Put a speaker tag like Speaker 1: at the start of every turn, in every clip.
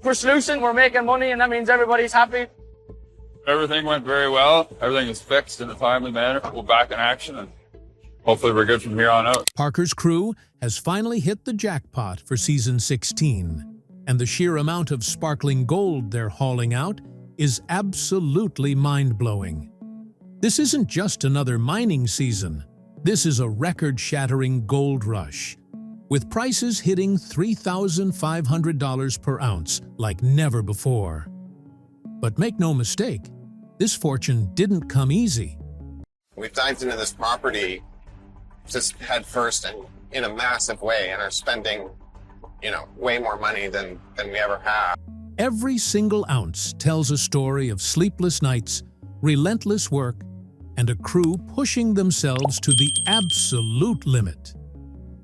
Speaker 1: We're sluicing, we're making money, and that means everybody's happy.
Speaker 2: Everything went very well. Everything is fixed in a timely manner. We're back in action, and hopefully we're good from here on out.
Speaker 3: Parker's crew has finally hit the jackpot for season 16, and the sheer amount of sparkling gold they're hauling out is absolutely mind-blowing. This isn't just another mining season. This is a record-shattering gold rush, with prices hitting $3,500 per ounce like never before. But make no mistake, this fortune didn't come easy.
Speaker 4: We've dived into this property just head first and in a massive way, and are spending, way more money than we ever have.
Speaker 3: Every single ounce tells a story of sleepless nights, relentless work, and a crew pushing themselves to the absolute limit.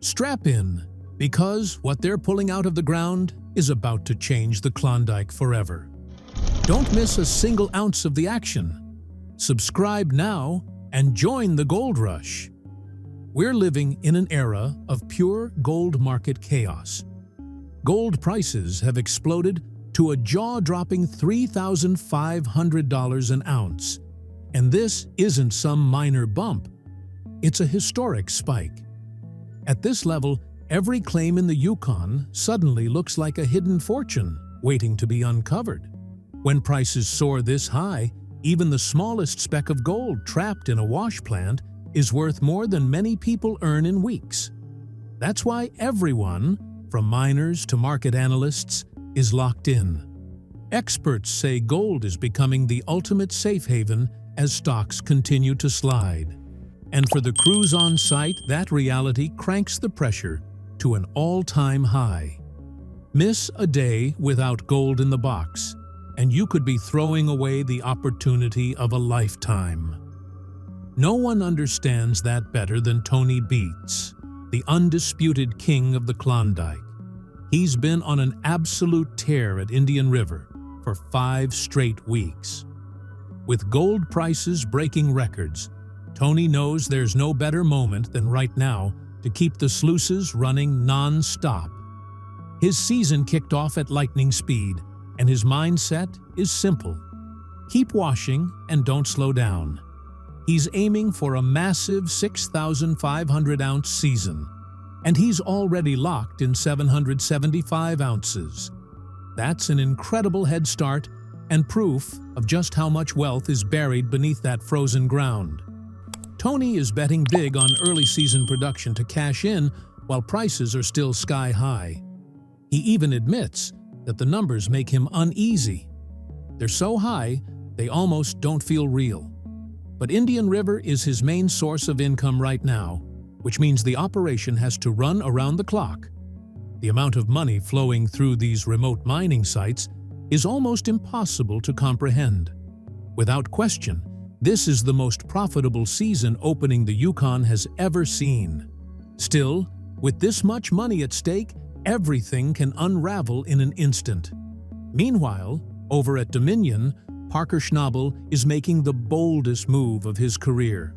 Speaker 3: Strap in, because what they're pulling out of the ground is about to change the Klondike forever. Don't miss a single ounce of the action. Subscribe now and join the gold rush. We're living in an era of pure gold market chaos. Gold prices have exploded to a jaw-dropping $3,500 an ounce. And this isn't some minor bump. It's a historic spike. At this level, every claim in the Yukon suddenly looks like a hidden fortune waiting to be uncovered. When prices soar this high, even the smallest speck of gold trapped in a wash plant is worth more than many people earn in weeks. That's why everyone, from miners to market analysts, is locked in. Experts say gold is becoming the ultimate safe haven as stocks continue to slide. And for the crews on site, that reality cranks the pressure to an all-time high. Miss a day without gold in the box, and you could be throwing away the opportunity of a lifetime. No one understands that better than Tony Beets, the undisputed king of the Klondike. He's been on an absolute tear at Indian River for 5 straight weeks. With gold prices breaking records, Tony knows there's no better moment than right now to keep the sluices running non-stop. His season kicked off at lightning speed, and his mindset is simple. Keep washing and don't slow down. He's aiming for a massive 6,500-ounce season, and he's already locked in 775 ounces. That's an incredible head start and proof of just how much wealth is buried beneath that frozen ground. Tony is betting big on early season production to cash in while prices are still sky high. He even admits that the numbers make him uneasy. They're so high, they almost don't feel real. But Indian River is his main source of income right now, which means the operation has to run around the clock. The amount of money flowing through these remote mining sites is almost impossible to comprehend. Without question, this is the most profitable season opening the Yukon has ever seen. Still, with this much money at stake, everything can unravel in an instant. Meanwhile, over at Dominion, Parker Schnabel is making the boldest move of his career.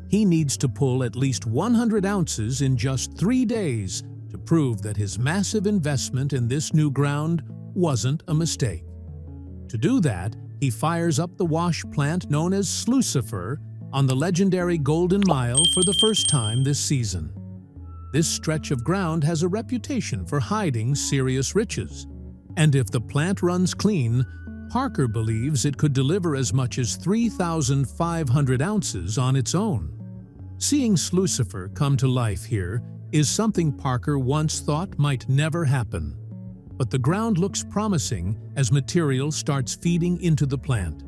Speaker 3: He needs to pull at least 100 ounces in just 3 days to prove that his massive investment in this new ground wasn't a mistake. To do that, he fires up the wash plant known as Sulfur on the legendary Golden Mile for the first time this season. This stretch of ground has a reputation for hiding serious riches, and if the plant runs clean, Parker believes it could deliver as much as 3,500 ounces on its own. Seeing Sulfur come to life here is something Parker once thought might never happen. But the ground looks promising as material starts feeding into the plant.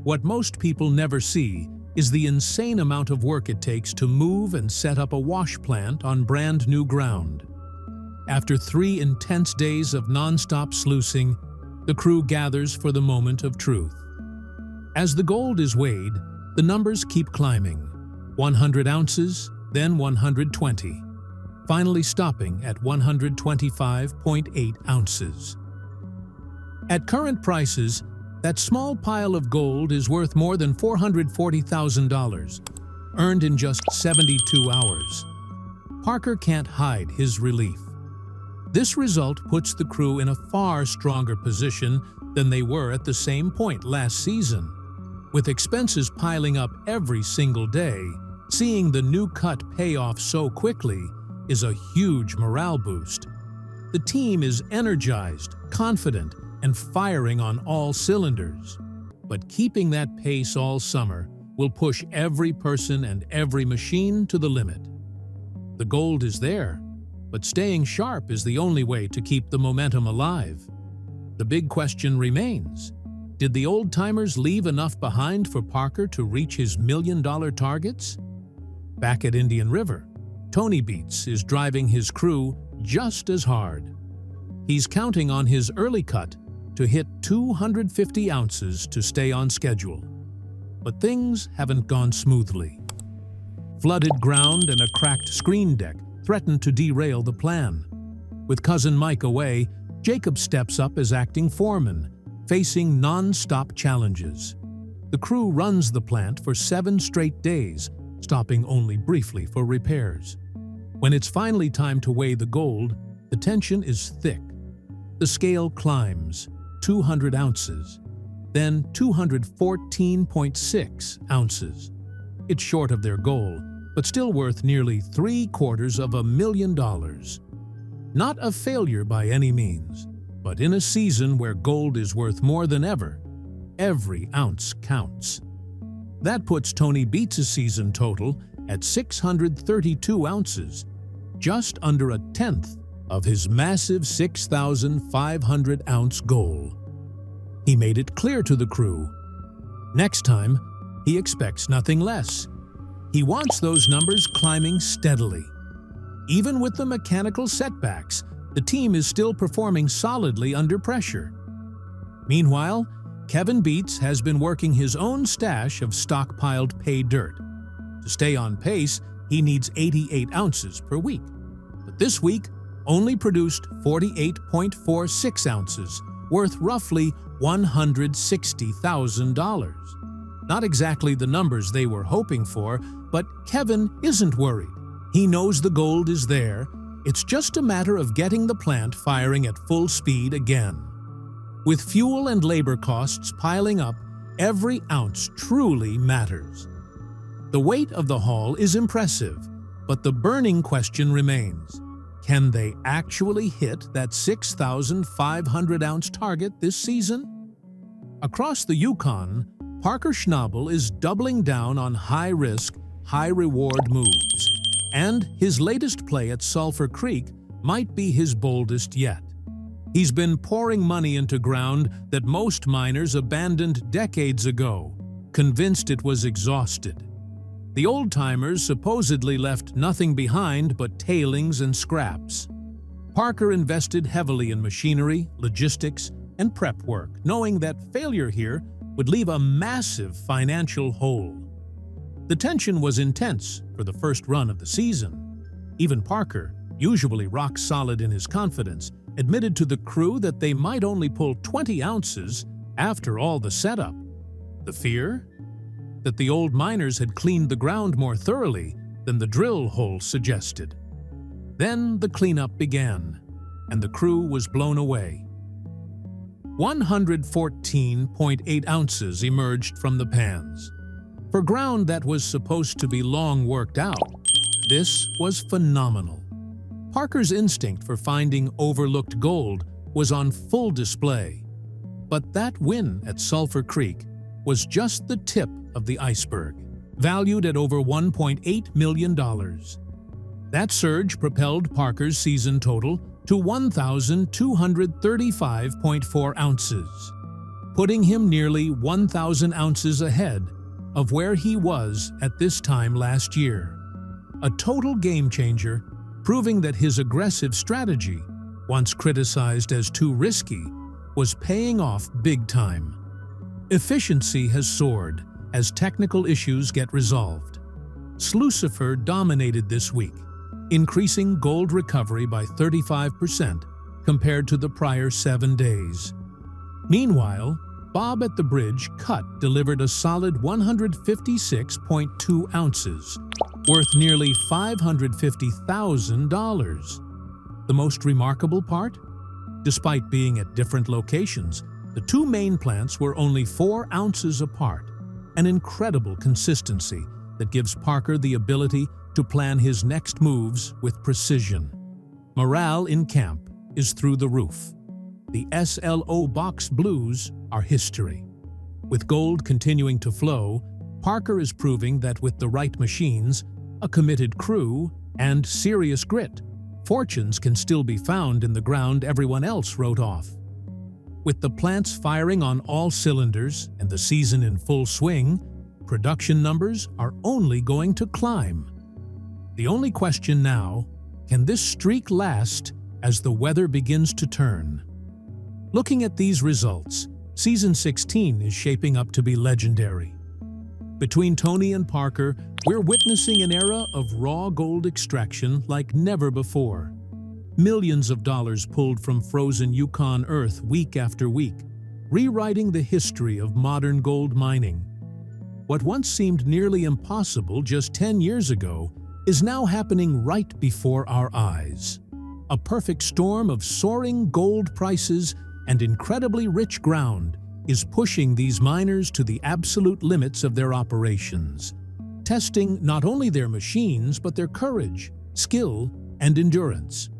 Speaker 3: What most people never see is the insane amount of work it takes to move and set up a wash plant on brand new ground. After 3 intense days of nonstop sluicing, the crew gathers for the moment of truth. As the gold is weighed, the numbers keep climbing. 100 ounces, then 120, finally stopping at 125.8 ounces. At current prices, that small pile of gold is worth more than $440,000, earned in just 72 hours. Parker can't hide his relief. This result puts the crew in a far stronger position than they were at the same point last season. With expenses piling up every single day, seeing the new cut pay off so quickly is a huge morale boost. The team is energized, confident, and firing on all cylinders. But keeping that pace all summer will push every person and every machine to the limit. The gold is there, but staying sharp is the only way to keep the momentum alive. The big question remains: did the old-timers leave enough behind for Parker to reach his million-dollar targets? Back at Indian River, Tony Beets is driving his crew just as hard. He's counting on his early cut to hit 250 ounces to stay on schedule. But things haven't gone smoothly. Flooded ground and a cracked screen deck threaten to derail the plan. With cousin Mike away, Jacob steps up as acting foreman, facing non-stop challenges. The crew runs the plant for 7 straight days, stopping only briefly for repairs. When it's finally time to weigh the gold, the tension is thick. The scale climbs, 200 ounces, then 214.6 ounces. It's short of their goal, but still worth nearly $750,000. Not a failure by any means, but in a season where gold is worth more than ever, every ounce counts. That puts Tony Beets' season total at 632 ounces, just under a tenth of his massive 6,500-ounce goal. He made it clear to the crew. Next time, he expects nothing less. He wants those numbers climbing steadily. Even with the mechanical setbacks, the team is still performing solidly under pressure. Meanwhile, Kevin Beets has been working his own stash of stockpiled pay dirt. To stay on pace, he needs 88 ounces per week. But this week, only produced 48.46 ounces, worth roughly $160,000. Not exactly the numbers they were hoping for, but Kevin isn't worried. He knows the gold is there. It's just a matter of getting the plant firing at full speed again. With fuel and labor costs piling up, every ounce truly matters. The weight of the haul is impressive, but the burning question remains: can they actually hit that 6,500-ounce target this season? Across the Yukon, Parker Schnabel is doubling down on high-risk, high-reward moves, and his latest play at Sulfur Creek might be his boldest yet. He's been pouring money into ground that most miners abandoned decades ago, convinced it was exhausted. The old-timers supposedly left nothing behind but tailings and scraps. Parker invested heavily in machinery, logistics, and prep work, knowing that failure here would leave a massive financial hole. The tension was intense for the first run of the season. Even Parker, usually rock solid in his confidence, admitted to the crew that they might only pull 20 ounces after all the setup. The fear? That the old miners had cleaned the ground more thoroughly than the drill hole suggested. Then the cleanup began, and the crew was blown away. 114.8 ounces emerged from the pans. For ground that was supposed to be long worked out, this was phenomenal. Parker's instinct for finding overlooked gold was on full display. But that win at Sulfur Creek was just the tip of the iceberg, valued at over $1.8 million. That surge propelled Parker's season total to 1,235.4 ounces, putting him nearly 1,000 ounces ahead of where he was at this time last year. A total game-changer, proving that his aggressive strategy, once criticized as too risky, was paying off big time. Efficiency has soared as technical issues get resolved. Sulfur dominated this week, increasing gold recovery by 35% compared to the prior 7 days. Meanwhile, Bob at the Bridge cut delivered a solid 156.2 ounces, worth nearly $550,000. The most remarkable part? Despite being at different locations, the two main plants were only 4 ounces apart, an incredible consistency that gives Parker the ability to plan his next moves with precision. Morale in camp is through the roof. The SLO box blues are history. With gold continuing to flow, Parker is proving that with the right machines, a committed crew, and serious grit, fortunes can still be found in the ground everyone else wrote off. With the plants firing on all cylinders and the season in full swing, production numbers are only going to climb. The only question now, can this streak last as the weather begins to turn? Looking at these results, Season 16 is shaping up to be legendary. Between Tony and Parker, we're witnessing an era of raw gold extraction like never before. Millions of dollars pulled from frozen Yukon earth week after week, rewriting the history of modern gold mining. What once seemed nearly impossible just 10 years ago is now happening right before our eyes. A perfect storm of soaring gold prices and incredibly rich ground is pushing these miners to the absolute limits of their operations, testing not only their machines but their courage, skill, and endurance.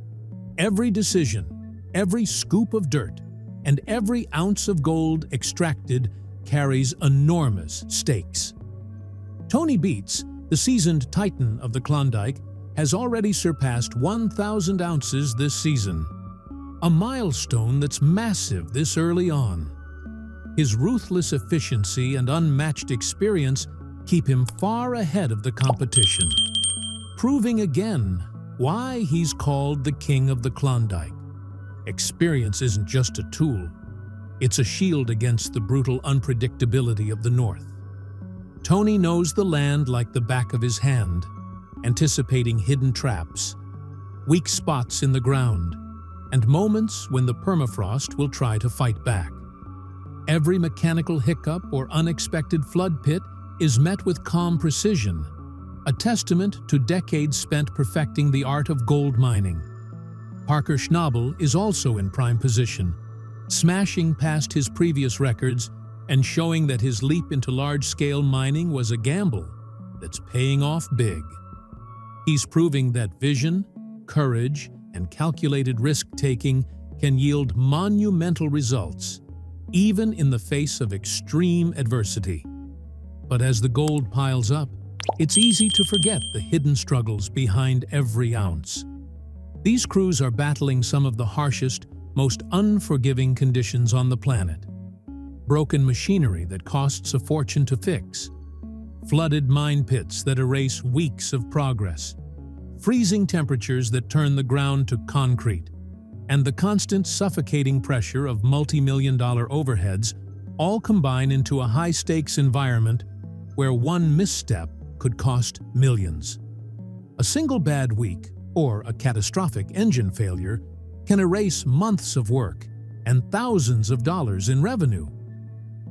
Speaker 3: Every decision, every scoop of dirt, and every ounce of gold extracted carries enormous stakes. Tony Beets, the seasoned titan of the Klondike, has already surpassed 1,000 ounces this season, a milestone that's massive this early on. His ruthless efficiency and unmatched experience keep him far ahead of the competition, proving again why he's called the King of the Klondike. Experience isn't just a tool, it's a shield against the brutal unpredictability of the North. Tony knows the land like the back of his hand, anticipating hidden traps, weak spots in the ground, and moments when the permafrost will try to fight back. Every mechanical hiccup or unexpected flood pit is met with calm precision, a testament to decades spent perfecting the art of gold mining. Parker Schnabel is also in prime position, smashing past his previous records and showing that his leap into large-scale mining was a gamble that's paying off big. He's proving that vision, courage, and calculated risk-taking can yield monumental results, even in the face of extreme adversity. But as the gold piles up, it's easy to forget the hidden struggles behind every ounce. These crews are battling some of the harshest, most unforgiving conditions on the planet. Broken machinery that costs a fortune to fix, flooded mine pits that erase weeks of progress, freezing temperatures that turn the ground to concrete, and the constant suffocating pressure of multi-million-dollar overheads all combine into a high-stakes environment where one misstep could cost millions. A single bad week or a catastrophic engine failure can erase months of work and thousands of dollars in revenue.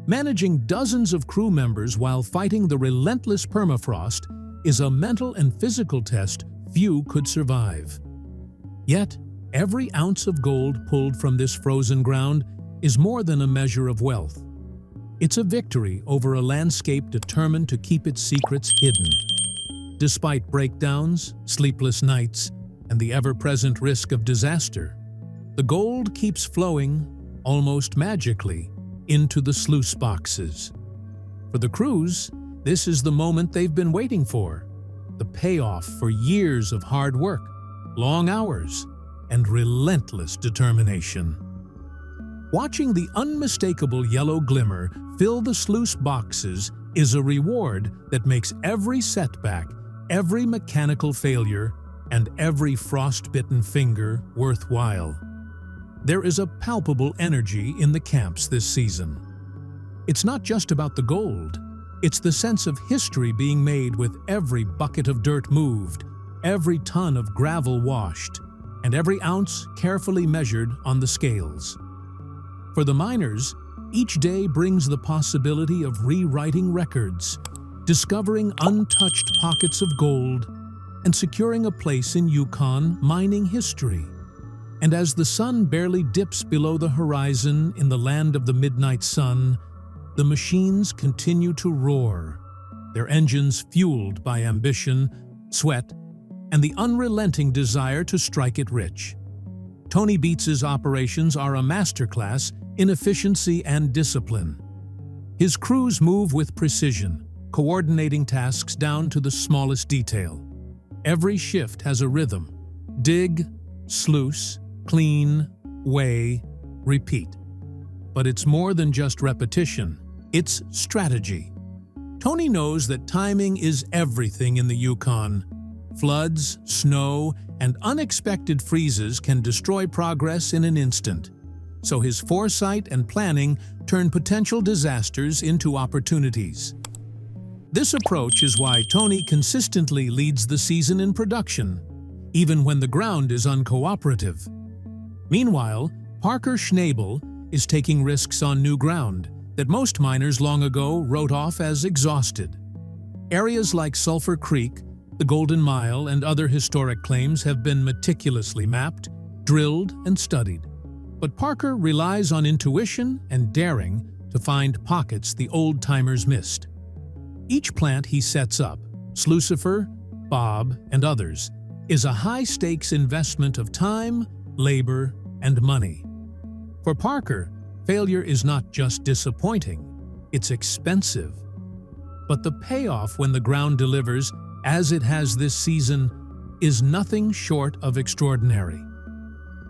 Speaker 3: Managing dozens of crew members while fighting the relentless permafrost is a mental and physical test few could survive. Yet, every ounce of gold pulled from this frozen ground is more than a measure of wealth. It's a victory over a landscape determined to keep its secrets hidden. Despite breakdowns, sleepless nights, and the ever-present risk of disaster, the gold keeps flowing, almost magically, into the sluice boxes. For the crews, this is the moment they've been waiting for, the payoff for years of hard work, long hours, and relentless determination. Watching the unmistakable yellow glimmer fill the sluice boxes is a reward that makes every setback, every mechanical failure, and every frost-bitten finger worthwhile. There is a palpable energy in the camps this season. It's not just about the gold. It's the sense of history being made with every bucket of dirt moved, every ton of gravel washed, and every ounce carefully measured on the scales. For the miners, each day brings the possibility of rewriting records, discovering untouched pockets of gold, and securing a place in Yukon mining history. And as the sun barely dips below the horizon in the land of the midnight sun, the machines continue to roar, their engines fueled by ambition, sweat, and the unrelenting desire to strike it rich. Tony Beets' operations are a masterclass in efficiency and discipline. His crews move with precision, coordinating tasks down to the smallest detail. Every shift has a rhythm: dig, sluice, clean, weigh, repeat. But it's more than just repetition, it's strategy. Tony knows that timing is everything in the Yukon. Floods, snow, and unexpected freezes can destroy progress in an instant. So his foresight and planning turn potential disasters into opportunities. This approach is why Tony consistently leads the season in production, even when the ground is uncooperative. Meanwhile, Parker Schnabel is taking risks on new ground that most miners long ago wrote off as exhausted. Areas like Sulfur Creek, the Golden Mile, and other historic claims have been meticulously mapped, drilled, and studied. But Parker relies on intuition and daring to find pockets the old-timers missed. Each plant he sets up, Slucifer, Bob, and others, is a high-stakes investment of time, labor, and money. For Parker, failure is not just disappointing, it's expensive. But the payoff when the ground delivers, as it has this season, is nothing short of extraordinary.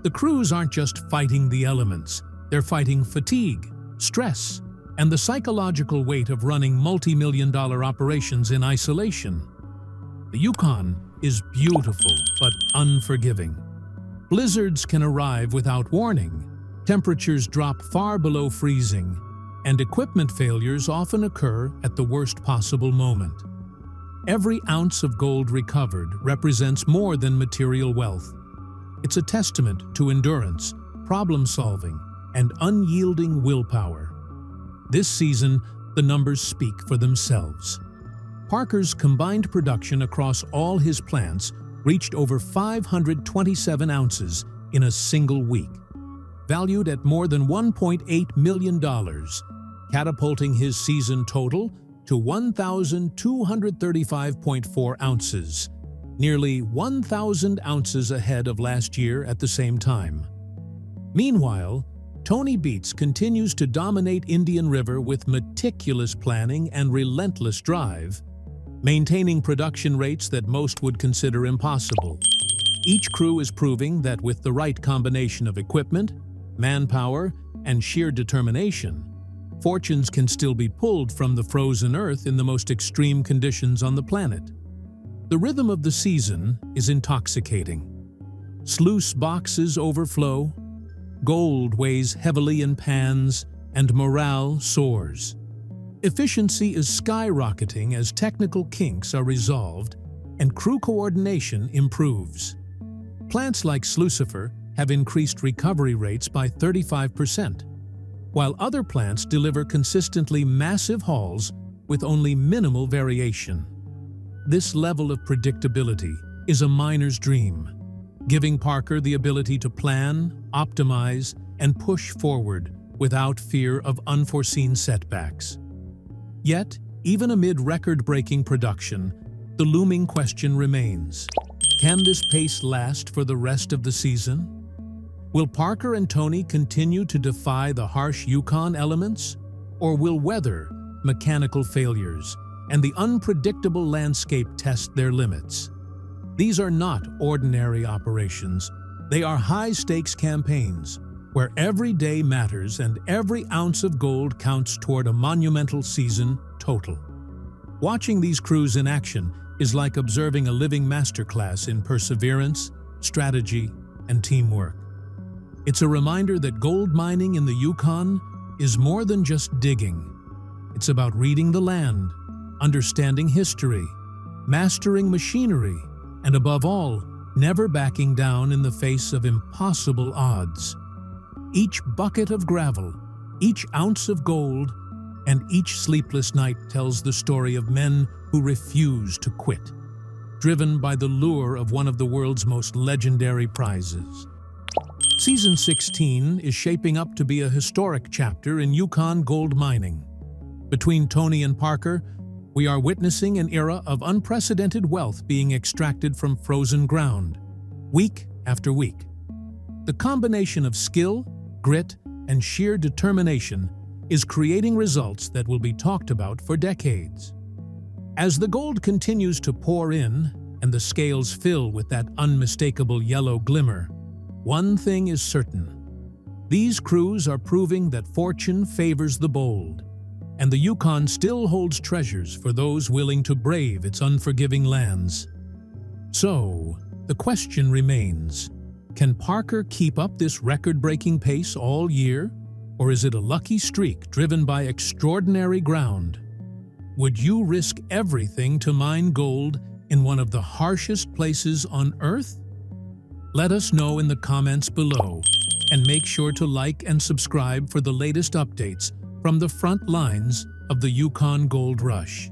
Speaker 3: The crews aren't just fighting the elements, they're fighting fatigue, stress, and the psychological weight of running multi-million-dollar operations in isolation. The Yukon is beautiful but unforgiving. Blizzards can arrive without warning, temperatures drop far below freezing, and equipment failures often occur at the worst possible moment. Every ounce of gold recovered represents more than material wealth. It's a testament to endurance, problem-solving, and unyielding willpower. This season, the numbers speak for themselves. Parker's combined production across all his plants reached over 527 ounces in a single week, valued at more than $1.8 million, catapulting his season total to 1,235.4 ounces, nearly 1,000 ounces ahead of last year at the same time. Meanwhile, Tony Beets continues to dominate Indian River with meticulous planning and relentless drive, maintaining production rates that most would consider impossible. Each crew is proving that with the right combination of equipment, manpower, and sheer determination, fortunes can still be pulled from the frozen earth in the most extreme conditions on the planet. The rhythm of the season is intoxicating. Sluice boxes overflow, gold weighs heavily in pans, and morale soars. Efficiency is skyrocketing as technical kinks are resolved and crew coordination improves. Plants like Slucifer have increased recovery rates by 35%, while other plants deliver consistently massive hauls with only minimal variation. This level of predictability is a miner's dream, giving Parker the ability to plan, optimize, and push forward without fear of unforeseen setbacks. Yet, even amid record-breaking production, the looming question remains: can this pace last for the rest of the season? Will Parker and Tony continue to defy the harsh Yukon elements, or will weather, mechanical failures, and the unpredictable landscape test their limits? These are not ordinary operations. They are high-stakes campaigns, where every day matters and every ounce of gold counts toward a monumental season total. Watching these crews in action is like observing a living masterclass in perseverance, strategy, and teamwork. It's a reminder that gold mining in the Yukon is more than just digging. It's about reading the land, understanding history, mastering machinery, and above all, never backing down in the face of impossible odds. Each bucket of gravel, each ounce of gold, and each sleepless night tells the story of men who refuse to quit, driven by the lure of one of the world's most legendary prizes. Season 16 is shaping up to be a historic chapter in Yukon gold mining. Between Tony and Parker, we are witnessing an era of unprecedented wealth being extracted from frozen ground, week after week. The combination of skill, grit, and sheer determination is creating results that will be talked about for decades. As the gold continues to pour in and the scales fill with that unmistakable yellow glimmer, one thing is certain. These crews are proving that fortune favors the bold, and the Yukon still holds treasures for those willing to brave its unforgiving lands. So, the question remains, can Parker keep up this record-breaking pace all year, or is it a lucky streak driven by extraordinary ground? Would you risk everything to mine gold in one of the harshest places on Earth? Let us know in the comments below, and make sure to like and subscribe for the latest updates from the front lines of the Yukon Gold Rush.